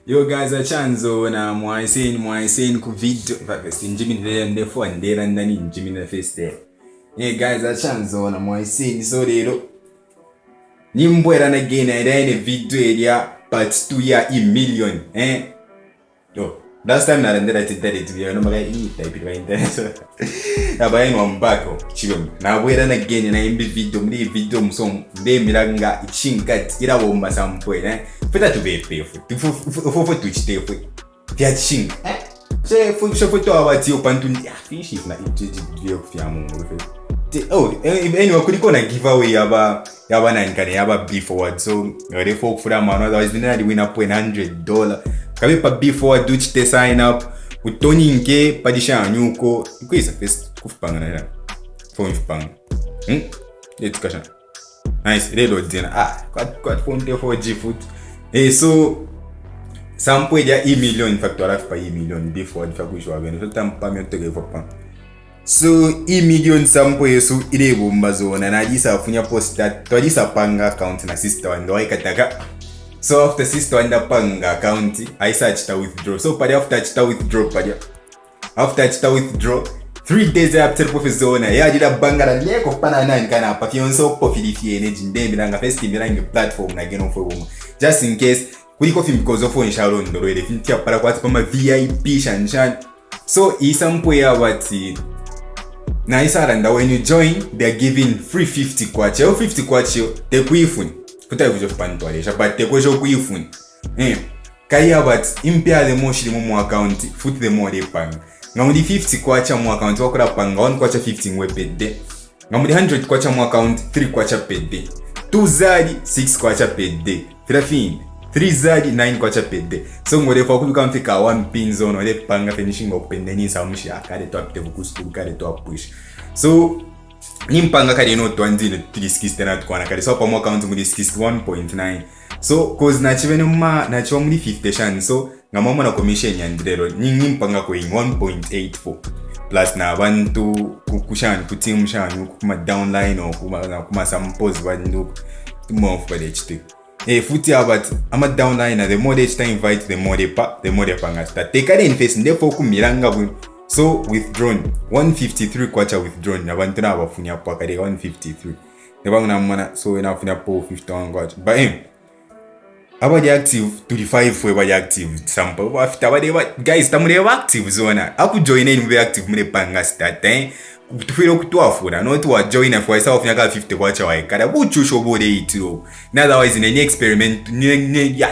Yo guys, a chanzo na mwaisen ku video first njimi ndende fo ndera ndani njimi na first day. Hey guys, a chanzo na mwaisen so lero nimbwera na again ine video area part 2 ya EMILLI-ON yo last time na ndera titari tibia no maga type it right there so abaye no mbako chibem na bwera na again na imbi video msom miranga ichingati ira bomba sampwe feta to be playful for twitch te foi tia ching se foi to abati opantu fish is na video fiamu anyway kuliko na giveaway yaba na nkane yaba be forward so ngare for kufura mano otherwise ndina di win up $100 kabe pa be forward do chite sign up utoni nke padisha anyuko ikwisa first kufupanga na phone fupanga let's kasha nice reload dina quad phone te for G foot so sample ya EMILLI-ON factor pa EMILLI-ON be forward fa kushwa bene so tampa mi otege fopa so EMILLI-ON sample yesu ile bomba zona na disa afunya post that twadisa panga account na sister wando aikataka so after sister wanda panga account I searched to withdraw so padi after to withdraw 3 days after professor ya jida bangara leko pana nani kana pa fionso po filifie energy ndembi nanga first miranga platform na geno for woman just in case kuliko film because of phone sharon ndo ile fintia para kwa kama VIP shanshan so isampo ya wati na isaranda when you join they are giving free 50 kwacha o 50 kwacha te kuifuni kuta hivyo panto alesha but te kwejo kuifuni kaya but impia the mo shiri mo account foot the more they pang ngamudi 50 kwacha mo account wakora panga on kwacha 15 we pede ngamudi 100 kwacha mo account 3 kwacha pede 2 zadi 6 kwacha pede firafini 3 zadi 9 kwacha pede so ngore fa kuluka mfika 1 pin zone ole panga finishing open ni samushi akade to apte bukustu kade to push so nimpanga kade no to andine 360 na tukwana kade so pa mo account mu 61.9 so cause na chivene na chiwa mu 50 shan so ngamama na commission ya ndrero nimpanga ko 1.84 plus na abantu kukushani kuteam shani kuma downline or kuma some post bandu more for the HT futi about ama downline the more they invite the more they panga start take it in face ndefo kumiranga bu so withdrawn 153 kwacha withdrawn abantu na bafunya pa kade 153 nebanga mwana so enafunya po 51 kwacha but abadi active 35 we badi active sample after abadi guys tamure active zona aku join in we active mure panga start kutufiro kutwafuna no to join for yourself nyaka 50 kwacha waikada buchusho bode itiro otherwise in any experiment ni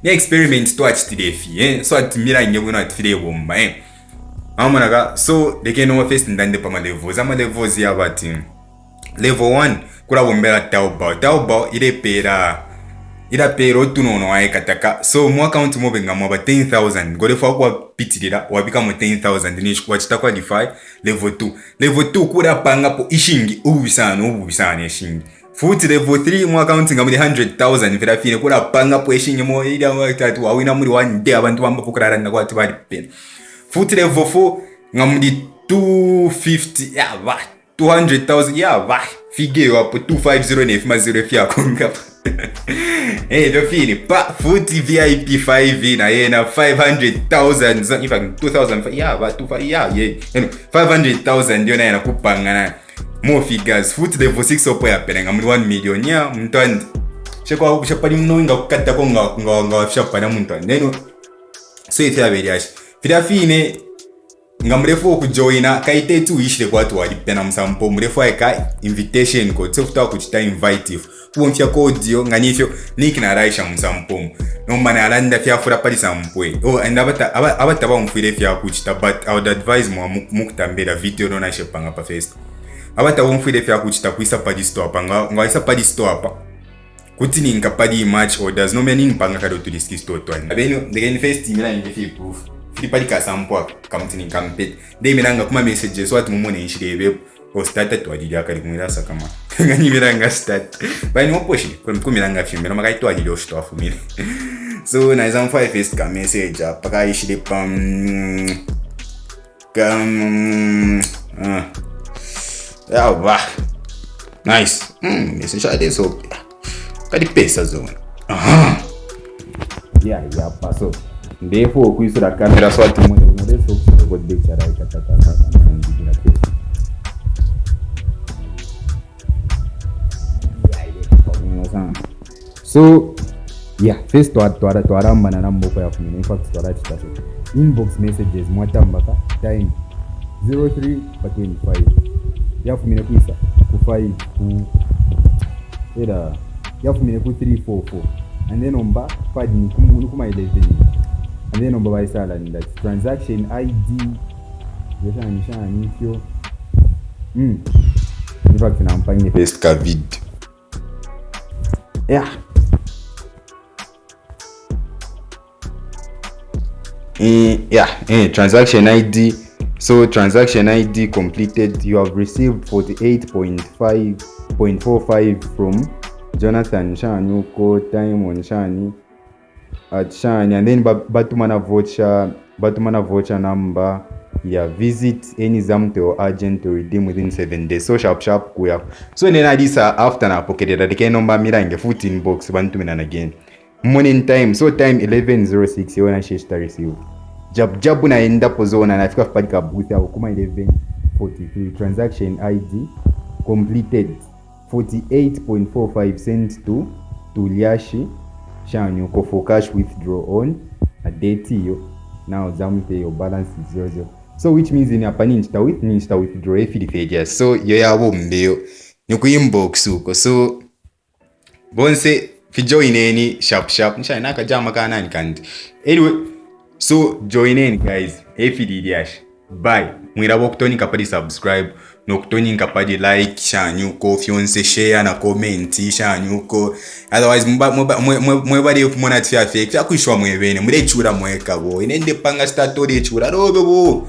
experiment to watch today so atimira nyebuna atfire bomba amanaka so they can no first ndande pa levels ya bati level 1 kula bombera taubao ila pero tunono aikataka so mu account mo benga mo ba 10,000 gode fa kwa pitirira wabika mo 10,000 ni kwachita qualify level 2 kura panga po ishingi ubisana ishingi futi level 3 mu account ngamu 100,000 fira fine kura panga po ishingi mo ila watatu wawina muri one day abantu bamba pokurara na kwati bali pen futi level 4 ngamu 250 ya ba 200,000 ya ba figure wapo 250 mazero fia konga do fini pa futi VIP 5 na yena 500,000 if 2,000 yeah but 500,000 yona yana kupanga na more figures futi level 6 opo ya pelenga mu 1 million ya mtwandi shekwa kushapani mnonga kukata ko nga shapana mtwandi neno so ifya beliash fida fine ngamrefu kujoina kaite tu ishire kwa watu walipena msampo mrefu aika invitation code so futa kuchita invite kuomfya code yo nganifyo link na raisha msampo no mana alanda fya fura pali sampwe and abata ba mfire fya kuchita but I would advise mukutambera video no na shepanga pa first abata ba mfire fya kuchita kuisa pali store panga ngaisa pali store pa kutini nkapadi match orders no meaning panga kado to this store to abeno the first imela ngifi proof filipali ka sampo kamtini kampet de miranga kuma messages watu mumone ishirebe o start to adili akali kumira kama ngani miranga start bani moposhi kumiranga filme no makai to adili o sto afumile so na exam 5 first ka message apaka ishire pam nice message ade so kadi pesa zone yeah so therefore kuisura camera so ati mwe so ko lecture ikataka ngira pesa so yeah first twarambana na mboko ya kumina in fact twarachitaso inbox messages mwatambaka time 03/25 yafumine kuisa ku 5 ku era yafumine ku 344 and then omba pad ni kuma 11 and then omba baisala ni that transaction ID yesha nisho in fact nampanye paste ka vid yeah transaction ID. So transaction ID completed. You have received 48.45 from Jonathan Shani. Time on Shani at Shani, and then Batumana voucher number. Yeah, visit any Zambia or agent to redeem within 7 days. So sharp kuya. So nena disa after na pocket that the number mirange foot in box bantumina again. Morning time, so time 11:06 you wanna share receive. Jabu na enda pozona na fika kupata booth yako kuma 11:43 transaction ID completed 48.45 sent to Liashi Shanyu for cash withdraw on a date yo. Now Zambia your balance is 00. So which means in hapa ninsta withdraw if the pages. So yo yabo mbeo nyuko inbox uko. So bonse join any sharp nisha naka jama kana nikandi anyway so join in guys FD dash bye mwirabo kutoni kapadi subscribe no kutoni kapadi like shanyu ko fionse share na comment shanyu ko otherwise mwebali kumona tia fake akuishwa mwebene mure chura mweka bo inende panga story chura robe bo